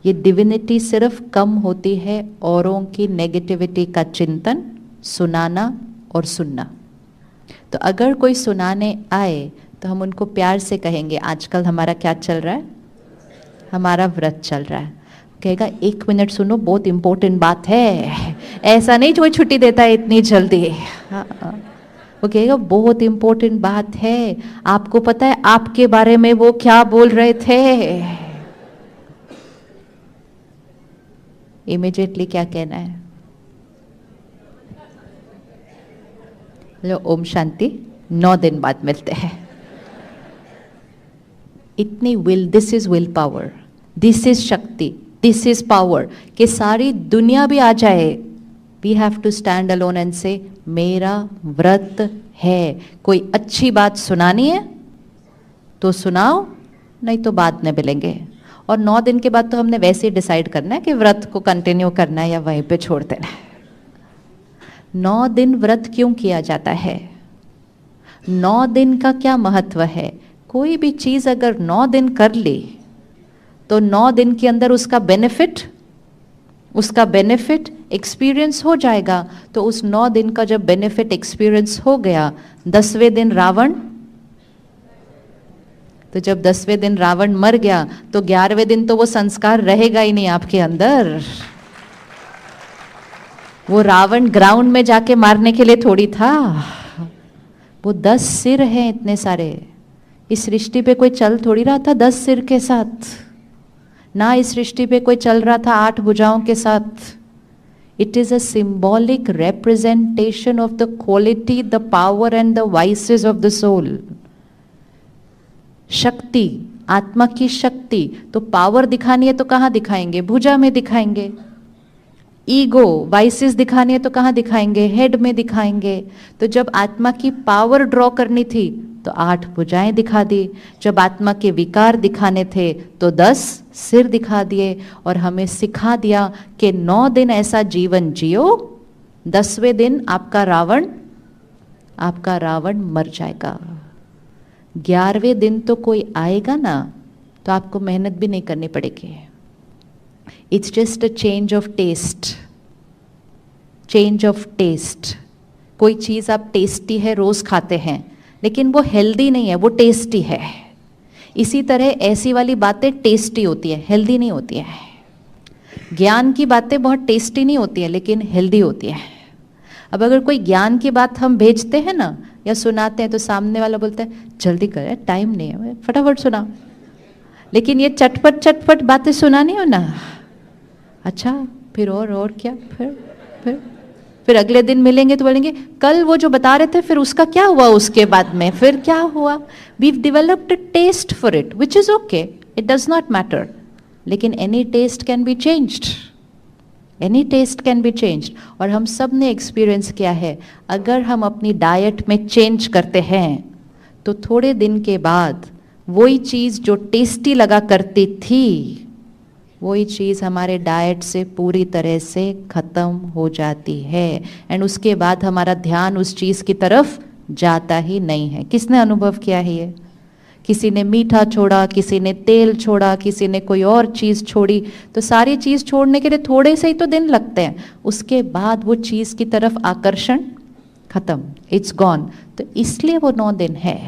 ये डिविनिटी सिर्फ कम होती है औरों की नेगेटिविटी का चिंतन, सुनाना और सुनना। तो अगर कोई सुनाने आए तो हम उनको प्यार से कहेंगे, आजकल हमारा क्या चल रहा है, हमारा व्रत चल रहा है। कहेगा 1 मिनट सुनो, बहुत इंपॉर्टेंट बात है। ऐसा नहीं कोई छुट्टी देता है इतनी जल्दी। हाँ, वो कहेगा बहुत इंपॉर्टेंट बात है, आपको पता है आपके बारे में वो क्या बोल रहे थे। इमीडिएटली क्या कहना है, लो ओम शांति, 9 दिन बाद मिलते हैं। इतनी will, this is will power, this is शक्ति, दिस इज पावर कि सारी दुनिया भी आ जाए, we have to stand alone and से मेरा व्रत है। कोई अच्छी बात सुनानी है तो सुनाओ, नहीं तो बाद में मिलेंगे। और 9 दिन के बाद तो हमने वैसे ही डिसाइड करना है कि व्रत को कंटिन्यू करना है या वहीं पे छोड़ देना है। 9 दिन व्रत क्यों किया जाता है, 9 दिन का क्या महत्व है। कोई भी चीज अगर 9 दिन कर ली तो 9 दिन के अंदर उसका बेनिफिट एक्सपीरियंस हो जाएगा। तो उस 9 दिन का जब बेनिफिट एक्सपीरियंस हो गया, 10वें दिन रावण, तो जब 10वें दिन रावण मर गया तो 11वें दिन तो वो संस्कार रहेगा ही नहीं आपके अंदर। वो रावण ग्राउंड में जाके मारने के लिए थोड़ी था, वो 10 सिर हैं इतने सारे। इस सृष्टि पे कोई चल थोड़ी रहा था 10 सिर के साथ, ना इस सृष्टि पे कोई चल रहा था 8 भुजाओं के साथ। It is a symbolic representation of the quality, the power and the vices of the soul. शक्ति, आत्मा की शक्ति, तो पावर दिखानी है तो कहाँ दिखाएंगे, भुजा में दिखाएंगे। ईगो, वाइसेस दिखानी है तो कहाँ दिखाएंगे, हेड में दिखाएंगे। तो जब आत्मा की पावर ड्रॉ करनी थी तो 8 भुजाएं दिखा दी, जब आत्मा के विकार दिखाने थे तो 10 सिर दिखा दिए। और हमें सिखा दिया कि 9 दिन ऐसा जीवन जियो, 10वें दिन आपका रावण मर जाएगा। 11वें दिन तो कोई आएगा ना, तो आपको मेहनत भी नहीं करनी पड़ेगी। It's just a change of taste. कोई चीज़ आप टेस्टी है रोज़ खाते हैं, लेकिन वो हेल्दी नहीं है, वो टेस्टी है। इसी तरह ऐसी वाली बातें टेस्टी होती है, हेल्दी नहीं होती है। ज्ञान की बातें बहुत टेस्टी नहीं होती है, लेकिन हेल्दी होती है। अब अगर कोई ज्ञान की बात हम भेजते हैं ना या सुनाते हैं तो सामने वाला बोलता है जल्दी कर, टाइम नहीं है, फटाफट सुना। लेकिन ये चटपट बातें सुनानी हो ना, अच्छा फिर और क्या, फिर अगले दिन मिलेंगे तो बोलेंगे कल वो जो बता रहे थे फिर उसका क्या हुआ, उसके बाद में फिर क्या हुआ। We developed a test for it which is okay, it does not matter. लेकिन any test can be changed, any test can be changed. और हम सब ने एक्सपीरियंस किया है, अगर हम अपनी डाइट में चेंज करते हैं तो थोड़े दिन के बाद वही चीज़ जो टेस्टी लगा करती थी, वही चीज़ हमारे डाइट से पूरी तरह से ख़त्म हो जाती है। एंड उसके बाद हमारा ध्यान उस चीज़ की तरफ जाता ही नहीं है। किसने अनुभव किया है ये? किसी ने मीठा छोड़ा, किसी ने तेल छोड़ा, किसी ने कोई और चीज़ छोड़ी। तो सारी चीज़ छोड़ने के लिए थोड़े से ही तो दिन लगते हैं, उसके बाद वो चीज़ की तरफ आकर्षण खत्म, इट्स गॉन। तो इसलिए वो 9 दिन है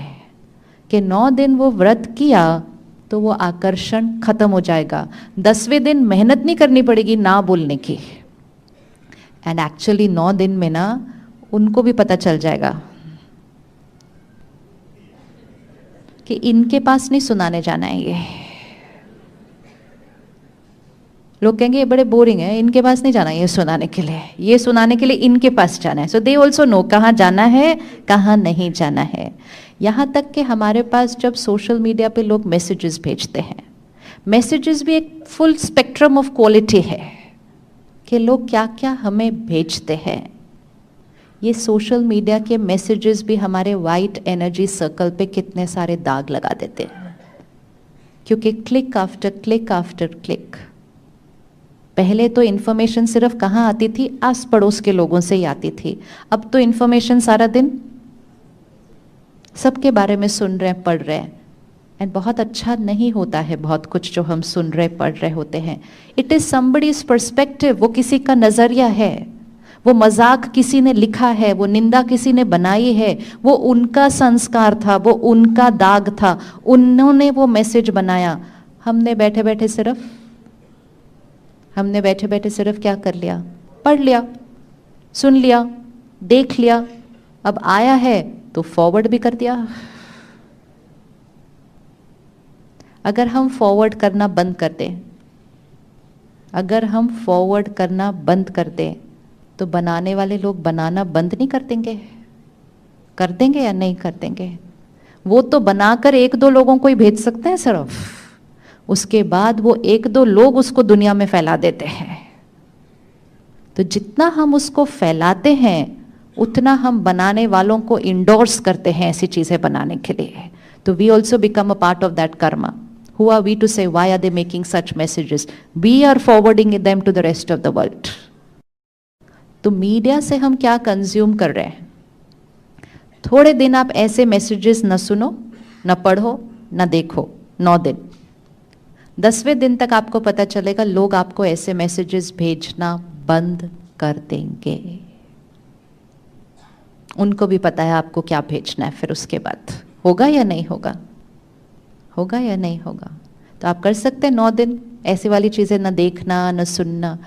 कि 9 दिन वो व्रत किया तो वो आकर्षण खत्म हो जाएगा। 10वें दिन मेहनत नहीं करनी पड़ेगी ना बोलने की। एंड एक्चुअली 9 दिन में ना उनको भी पता चल जाएगा कि इनके पास नहीं सुनाने जाना है। ये लोग कहेंगे ये बड़े बोरिंग है, इनके पास नहीं जाना ये सुनाने के लिए, ये सुनाने के लिए इनके पास जाना है। सो दे ऑल्सो नो कहाँ जाना है, कहाँ नहीं जाना है। यहाँ तक कि हमारे पास जब सोशल मीडिया पे लोग मैसेजेस भेजते हैं, मैसेजेस भी एक फुल स्पेक्ट्रम ऑफ क्वालिटी है कि लोग क्या क्या हमें भेजते हैं। ये सोशल मीडिया के मैसेजेस भी हमारे वाइट एनर्जी सर्कल पे कितने सारे दाग लगा देते हैं, क्योंकि click after click after click. पहले तो इन्फॉर्मेशन सिर्फ कहाँ आती थी, आस पड़ोस के लोगों से ही आती थी। अब तो इन्फॉर्मेशन सारा दिन सबके बारे में सुन रहे हैं, पढ़ रहे हैं। एंड बहुत अच्छा नहीं होता है बहुत कुछ जो हम सुन रहे पढ़ रहे होते हैं. It is somebody's perspective. वो किसी का नजरिया है, वो मजाक किसी ने लिखा है, वो निंदा किसी ने बनाई है, वो उनका संस्कार था, वो उनका दाग था, उन्होंने वो मैसेज बनाया. हमने बैठे बैठे सिर्फ क्या कर लिया? पढ़ लिया, सुन लिया, देख लिया. अब आया है तो फॉरवर्ड भी कर दिया. अगर हम फॉरवर्ड करना बंद कर दें, अगर हम फॉरवर्ड करना बंद कर दें, तो बनाने वाले लोग बनाना बंद नहीं कर देंगे? कर देंगे या नहीं कर देंगे? वो तो बनाकर एक दो लोगों को ही भेज सकते हैं सिर्फ, उसके बाद वो एक दो लोग उसको दुनिया में फैला देते हैं. तो जितना हम उसको फैलाते हैं उतना हम बनाने वालों को इंडोर्स करते हैं ऐसी चीजें बनाने के लिए. तो we also become a part of that karma. Who are we to say why are they making such messages? We are forwarding them to the rest of the world. तो मीडिया से हम क्या कंज्यूम कर रहे हैं? थोड़े दिन आप ऐसे मैसेजेस न सुनो, न पढ़ो, न देखो, 9 दिन. 10वें दिन तक आपको पता चलेगा लोग आपको ऐसे मैसेजेस भेजना बंद कर देंगे. उनको भी पता है आपको क्या भेजना है. फिर उसके बाद होगा या नहीं होगा? होगा या नहीं होगा? तो आप कर सकते हैं 9 दिन ऐसी वाली चीज़ें न देखना, न सुनना.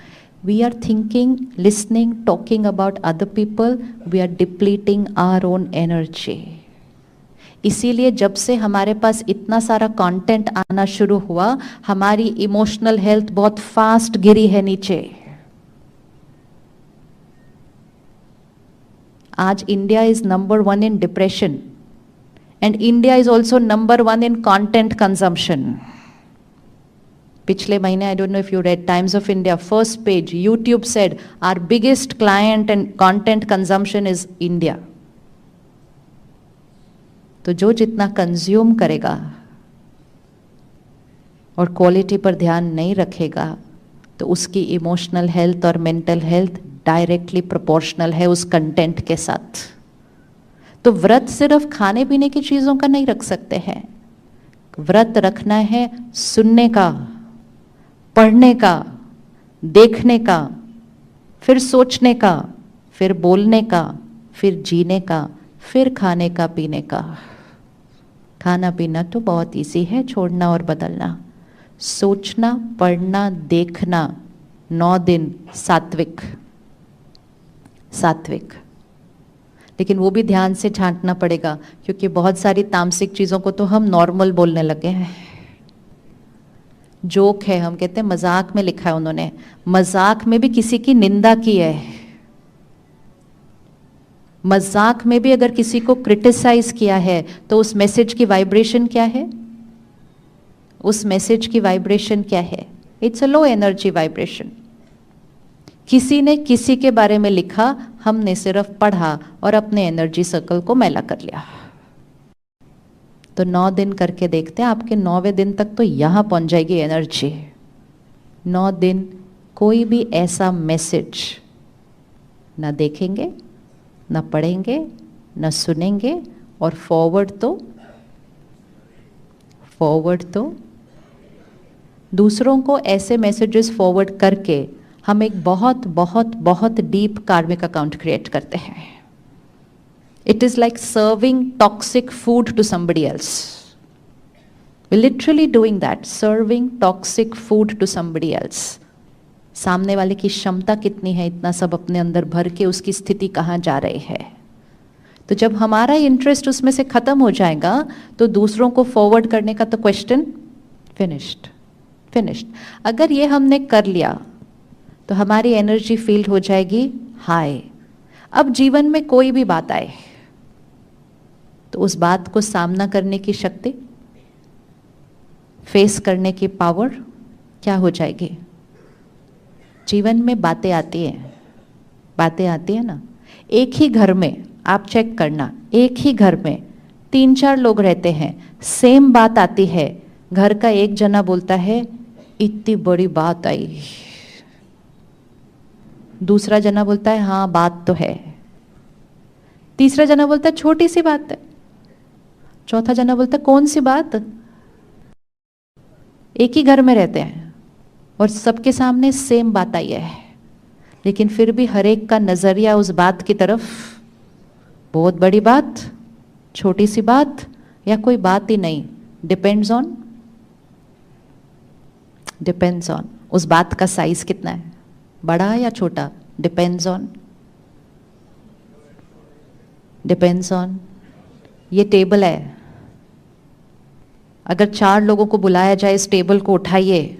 We are thinking, listening, talking about other people, we are depleting our own energy. इसीलिए जब से हमारे पास इतना सारा कंटेंट आना शुरू हुआ, हमारी इमोशनल हेल्थ बहुत फास्ट गिरी है नीचे. आज India is number 1 in depression. And India is also number 1 in content consumption. पिछले महीने, I don't know if you read Times of India, first page, YouTube said our biggest client and content consumption is India. तो जो जितना consume करेगा और quality पर ध्यान नहीं रखेगा, तो उसकी इमोशनल हेल्थ और मेंटल हेल्थ डायरेक्टली प्रोपोर्शनल है उस कंटेंट के साथ. तो व्रत सिर्फ खाने पीने की चीज़ों का नहीं रख सकते हैं. व्रत रखना है सुनने का, पढ़ने का, देखने का, फिर सोचने का, फिर बोलने का, फिर जीने का, फिर खाने का पीने का. खाना पीना तो बहुत इजी है, छोड़ना और बदलना. सोचना, पढ़ना, देखना 9 दिन सात्विक. सात्विक. लेकिन वो भी ध्यान से छांटना पड़ेगा, क्योंकि बहुत सारी तामसिक चीज़ों को तो हम नॉर्मल बोलने लगे हैं. जोक है, हम कहते हैं मजाक में लिखा है उन्होंने. मजाक में भी किसी की निंदा की है. मजाक में भी अगर किसी को क्रिटिसाइज किया है तो उस मैसेज की वाइब्रेशन क्या है? उस मैसेज की वाइब्रेशन क्या है? It's a low energy vibration. किसी ने किसी के बारे में लिखा, हमने सिर्फ पढ़ा और अपने एनर्जी सर्कल को मैला कर लिया. तो 9 दिन करके देखते हैं, आपके 9वें दिन तक तो यहाँ पहुँच जाएगी एनर्जी. 9 दिन कोई भी ऐसा मैसेज ना देखेंगे, ना पढ़ेंगे, ना सुनेंगे. और फॉरवर्ड तो दूसरों को ऐसे मैसेजेस फॉरवर्ड करके हम एक बहुत बहुत बहुत डीप कार्मिक अकाउंट क्रिएट करते हैं. It is like serving toxic food to somebody else. We literally doing that, serving toxic food to somebody else. सामने वाले की क्षमता कितनी है इतना सब अपने अंदर भर के, उसकी स्थिति कहाँ जा रही है. तो जब हमारा इंटरेस्ट उसमें से खत्म हो जाएगा तो दूसरों को फॉरवर्ड करने का तो क्वेश्चन फिनिश्ड. अगर ये हमने कर लिया तो हमारी एनर्जी फील्ड हो जाएगी हाई. अब जीवन में कोई भी बात आए तो उस बात को सामना करने की शक्ति, फेस करने की पावर क्या हो जाएगी? जीवन में बातें आती हैं ना. एक ही घर में आप चेक करना, एक ही घर में 3-4 लोग रहते हैं, सेम बात आती है. घर का एक जना बोलता है इतनी बड़ी बात आई, दूसरा जना बोलता है हाँ बात तो है, तीसरा जना बोलता है छोटी सी बात है, चौथा जना बोलता है कौन सी बात, एक ही घर में रहते हैं और सबके सामने सेम बात आई है, लेकिन फिर भी हर एक का नजरिया उस बात की तरफ, बहुत बड़ी बात, छोटी सी बात, या कोई बात ही नहीं, डिपेंड्स ऑन उस बात का साइज कितना है, बड़ा या छोटा, डिपेंड्स ऑन। ये टेबल है, अगर 4 लोगों को बुलाया जाए इस टेबल को उठाइए,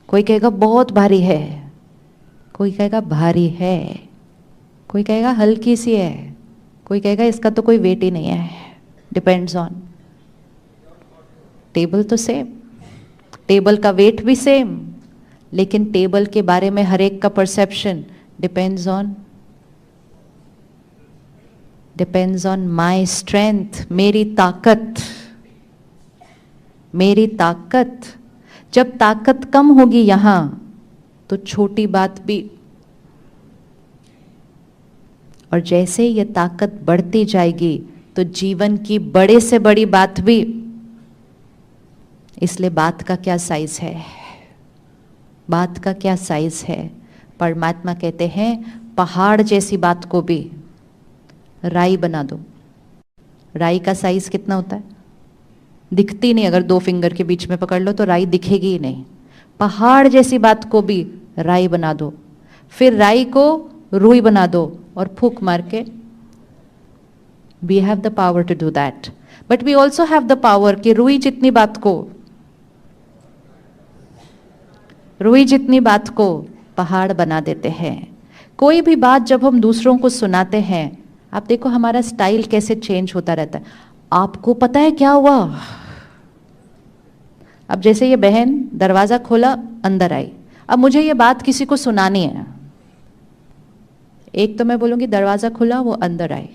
कोई कहेगा बहुत भारी है, कोई कहेगा भारी है, कोई कहेगा हल्की सी है, कोई कहेगा इसका तो कोई वेट ही नहीं है। Depends on. टेबल तो सेम, टेबल का वेट भी सेम, लेकिन टेबल के बारे में हर एक का perception depends on my strength, मेरी ताकत। जब ताकत कम होगी यहां तो छोटी बात भी, और जैसे ये ताकत बढ़ती जाएगी तो जीवन की बड़े से बड़ी बात भी। इसलिए बात का क्या साइज है, बात का क्या साइज है। परमात्मा कहते हैं पहाड़ जैसी बात को भी राई बना दो। राई का साइज कितना होता है, दिखती नहीं, अगर 2 फिंगर के बीच में पकड़ लो तो राई दिखेगी ही नहीं। पहाड़ जैसी बात को भी राई बना दो, फिर राई को रुई बना दो और फूंक मार के। We have the power to do that, but we also have the power कि रुई जितनी बात को पहाड़ बना देते हैं। कोई भी बात जब हम दूसरों को सुनाते हैं, आप देखो हमारा स्टाइल कैसे चेंज होता रहता है। आपको पता है क्या हुआ, अब जैसे ये बहन दरवाजा खोला अंदर आई, अब मुझे ये बात किसी को सुनानी है। एक तो मैं बोलूंगी दरवाजा खुला वो अंदर आई,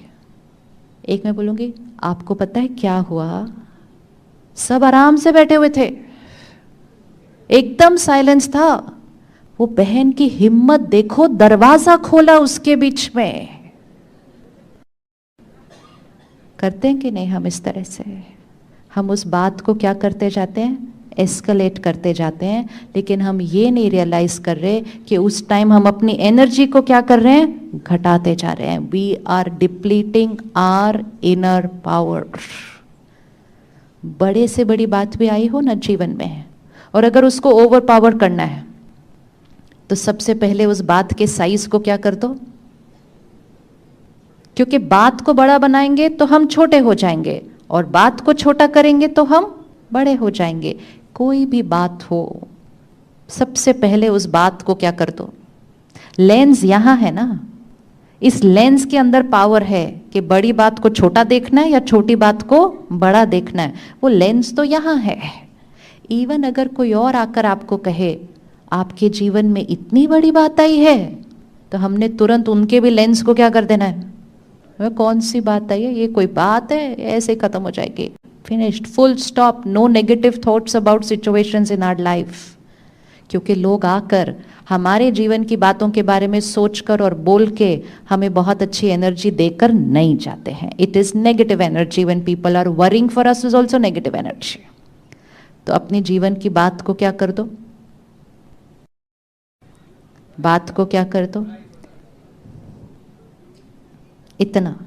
एक मैं बोलूंगी आपको पता है क्या हुआ। सब आराम से बैठे हुए थे, एकदम साइलेंस था। वो बहन की हिम्मत देखो, दरवाजा खोला उसके बीच में। करते हैं कि नहीं हम इस तरह से? हम उस बात को क्या करते जाते हैं, एस्केलेट करते जाते हैं, लेकिन हम ये नहीं रियलाइज कर रहे कि उस टाइम हम अपनी एनर्जी को क्या कर रहे हैं, घटाते जा रहे हैं। We are depleting our inner power. बड़े से बड़ी बात भी आई हो ना जीवन में, और अगर उसको ओवर पावर करना है तो सबसे पहले उस बात के साइज को क्या कर दो, क्योंकि बात को बड़ा बनाएंगे तो हम छोटे हो जाएंगे, और बात को छोटा करेंगे तो हम बड़े हो जाएंगे। कोई भी बात हो, सबसे पहले उस बात को क्या कर दो। लेंस यहां है ना, इस लेंस के अंदर पावर है कि बड़ी बात को छोटा देखना है या छोटी बात को बड़ा देखना है। वो लेंस तो यहां है। इवन अगर कोई और आकर आपको कहे आपके जीवन में इतनी बड़ी बात आई है, तो हमने तुरंत उनके भी लेंस को क्या कर देना है, वह कौन सी बात आई है, ये कोई बात है, ऐसे खत्म हो जाएगी, finished, full stop, no negative thoughts about situations in our life. क्योंकि लोग आकर हमारे जीवन की बातों के बारे में सोचकर और बोल के हमें बहुत अच्छी एनर्जी देकर नहीं जाते हैं। It is negative energy. When people are worrying for us is also negative energy. तो अपने जीवन की बात को क्या कर दो, बात को क्या कर दो, इतना।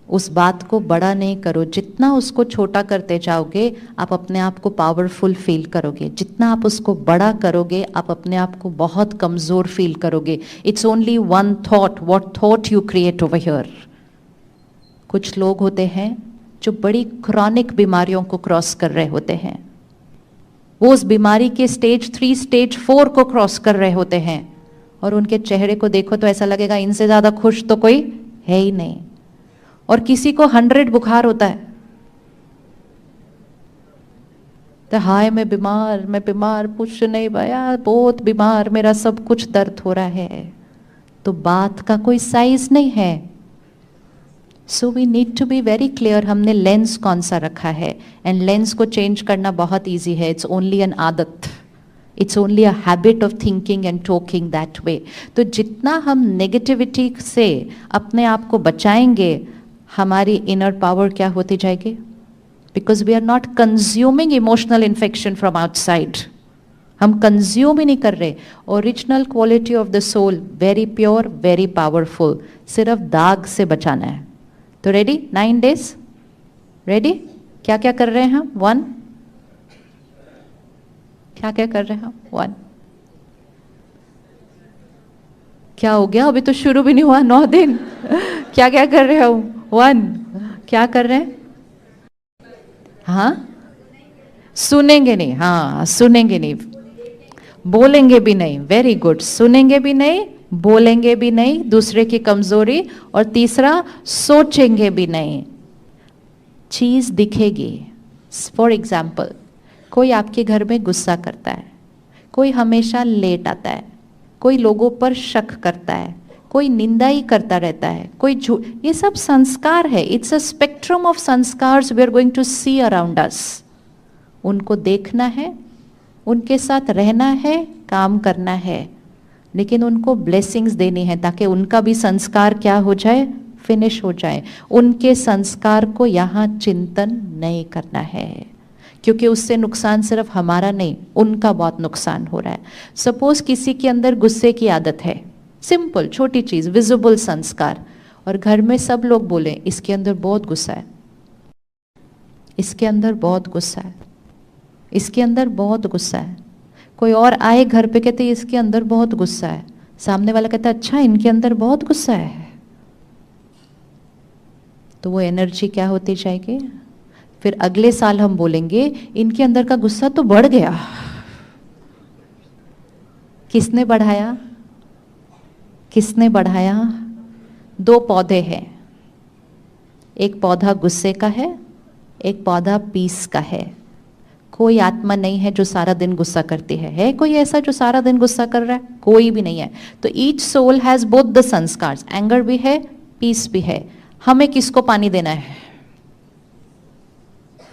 उस बात को बड़ा नहीं करो, जितना उसको छोटा करते जाओगे आप अपने आप को पावरफुल फील करोगे। जितना आप उसको बड़ा करोगे आप अपने आप को बहुत कमजोर फील करोगे। It's only one thought, what thought you create over here. कुछ लोग होते हैं जो बड़ी क्रॉनिक बीमारियों को क्रॉस कर रहे होते हैं, वो उस बीमारी के स्टेज 3 स्टेज 4 को क्रॉस कर रहे होते हैं, और उनके चेहरे को देखो तो ऐसा लगेगा इनसे ज्यादा खुश तो कोई है ही नहीं। और किसी को 100 बुखार होता है तो हाय मैं बीमार, कुछ नहीं भैया, बहुत बीमार, मेरा सब कुछ दर्द हो रहा है। तो बात का कोई साइज नहीं है। So we need to be very clear, हमने लेंस कौन सा रखा है। एंड लेंस को चेंज करना बहुत ईजी है। इट्स ओनली एन आदत, it's only a habit of thinking and talking that way. तो जितना हम नेगेटिविटी से अपने आप को बचाएंगे, हमारी इनर पावर क्या होती जाएगी, because we are not consuming emotional infection from outside. हम कंज्यूम ही नहीं कर रहे. Original quality of the soul, very pure, very powerful. सिर्फ दाग से बचाना है. तो रेडी? 9 days ready? क्या क्या कर रहे हैं हम? 1, क्या क्या कर रहे हैं हम? 1. क्या हो गया? अभी तो शुरू भी नहीं हुआ. 9 दिन. क्या क्या कर रहे हो? 1. क्या कर रहे हैं? हाँ, सुनेंगे नहीं. हाँ, सुनेंगे नहीं, बोलेंगे भी नहीं. Very good. सुनेंगे भी नहीं, बोलेंगे भी नहीं, दूसरे की कमजोरी. और तीसरा, सोचेंगे भी नहीं. चीज दिखेगी. फॉर एग्जाम्पल, कोई आपके घर में गुस्सा करता है, कोई हमेशा लेट आता है, कोई लोगों पर शक करता है, कोई निंदा ही करता रहता है, कोई झूठ. ये सब संस्कार है. It's a spectrum of sanskars we are going to see around us. उनको देखना है, उनके साथ रहना है, काम करना है, लेकिन उनको ब्लेसिंग्स देनी है ताकि उनका भी संस्कार क्या हो जाए? फिनिश हो जाए. उनके संस्कार को यहाँ चिंतन नहीं करना है, क्योंकि उससे नुकसान सिर्फ हमारा नहीं, उनका बहुत नुकसान हो रहा है. सपोज किसी के अंदर गुस्से की आदत है, सिंपल छोटी चीज, विजिबल संस्कार, और घर में सब लोग बोले इसके अंदर बहुत गुस्सा है, इसके अंदर बहुत गुस्सा है, इसके अंदर बहुत गुस्सा है. कोई और आए घर पे, कहते इसके अंदर बहुत गुस्सा है. सामने वाला कहता अच्छा इनके अंदर बहुत गुस्सा है. तो वो एनर्जी क्या होती जाएगी? फिर अगले साल हम बोलेंगे इनके अंदर का गुस्सा तो बढ़ गया. किसने बढ़ाया? किसने बढ़ाया? 2 पौधे हैं. एक पौधा गुस्से का है, एक पौधा पीस का है. कोई आत्मा नहीं है जो सारा दिन गुस्सा करती है कोई ऐसा जो सारा दिन गुस्सा कर रहा है? कोई भी नहीं है. तो each soul has both the sanskars. Anger भी है, पीस भी है. हमें किसको पानी देना है?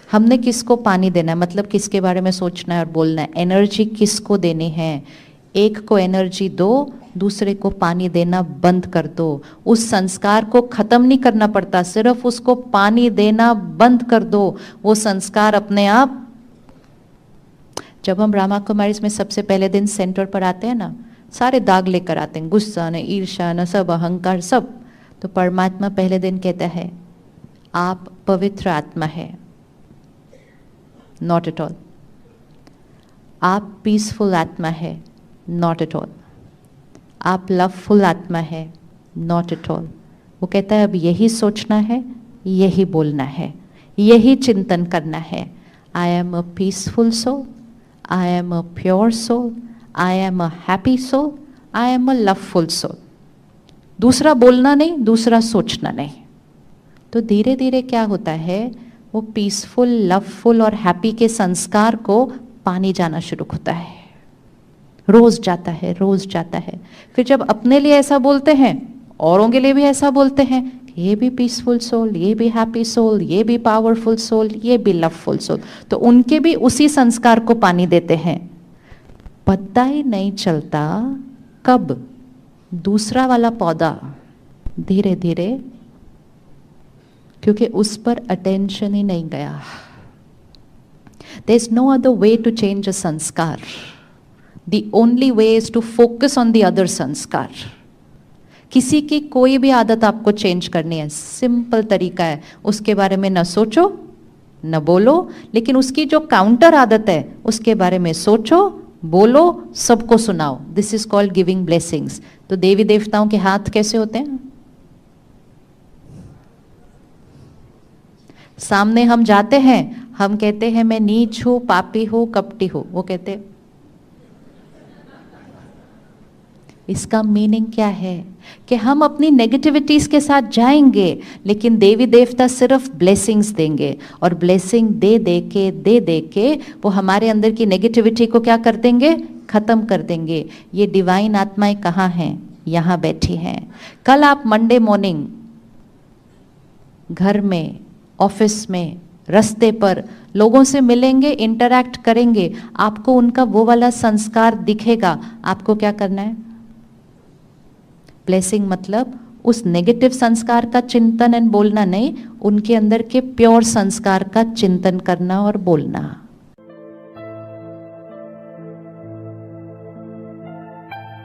हमने किसको पानी देना है? मतलब किसके बारे में सोचना है और बोलना है? एनर्जी किसको देनी है? एक को एनर्जी दो, दूसरे को पानी देना बंद कर दो. उस संस्कार को खत्म नहीं करना पड़ता, सिर्फ उसको पानी देना बंद कर दो. वो संस्कार अपने आप. जब हम ब्रह्मा कुमारीज में सबसे पहले दिन सेंटर पर आते हैं ना, सारे दाग लेकर आते हैं, गुस्सा न, ईर्ष्या न, सब अहंकार सब. तो परमात्मा पहले दिन कहता है आप पवित्र आत्मा है. Not at all. आप पीसफुल आत्मा है. Not at all. आप लवफुल आत्मा है. Not at all. वो कहता है अब यही सोचना है, यही बोलना है, यही चिंतन करना है. I am a peaceful soul, I am a pure soul, I am a happy soul, I am a loveful soul. दूसरा बोलना नहीं, दूसरा सोचना नहीं. तो धीरे धीरे क्या होता है, वो पीसफुल, लवफुल और हैप्पी के संस्कार को पानी जाना शुरू होता है. रोज जाता है, रोज जाता है. फिर जब अपने लिए ऐसा बोलते हैं, औरों के लिए भी ऐसा बोलते हैं, ये भी पीसफुल सोल, ये भी हैप्पी सोल, ये भी पावरफुल सोल, ये भी लवफुल सोल. तो उनके भी उसी संस्कार को पानी देते हैं. पता ही नहीं चलता कब दूसरा वाला पौधा धीरे धीरे, क्योंकि उस पर अटेंशन ही नहीं गया. There is no other way to change a sanskar. The only way is to focus on the other sanskar. किसी की कोई भी आदत आपको चेंज करनी है, सिंपल तरीका है. उसके बारे में न सोचो, न बोलो, लेकिन उसकी जो काउंटर आदत है उसके बारे में सोचो, बोलो, सबको सुनाओ. This is called giving blessings. तो देवी देवताओं के हाथ कैसे होते हैं? सामने हम जाते हैं, हम कहते हैं मैं नीच हूं, पापी हूं, कपटी हूं. वो कहते इसका मीनिंग क्या है कि हम अपनी नेगेटिविटीज के साथ जाएंगे, लेकिन देवी देवता सिर्फ ब्लेसिंग्स देंगे. और ब्लेसिंग दे दे के वो हमारे अंदर की नेगेटिविटी को क्या कर देंगे? खत्म कर देंगे. ये डिवाइन आत्माएं कहाँ हैं? यहाँ बैठी हैं. कल आप मंडे मॉर्निंग घर में, ऑफिस में, रास्ते पर लोगों से मिलेंगे, इंटरैक्ट करेंगे, आपको उनका वो वाला संस्कार दिखेगा. आपको क्या करना है? ब्लेसिंग मतलब उस नेगेटिव संस्कार का चिंतन एंड बोलना नहीं, उनके अंदर के प्योर संस्कार का चिंतन करना और बोलना।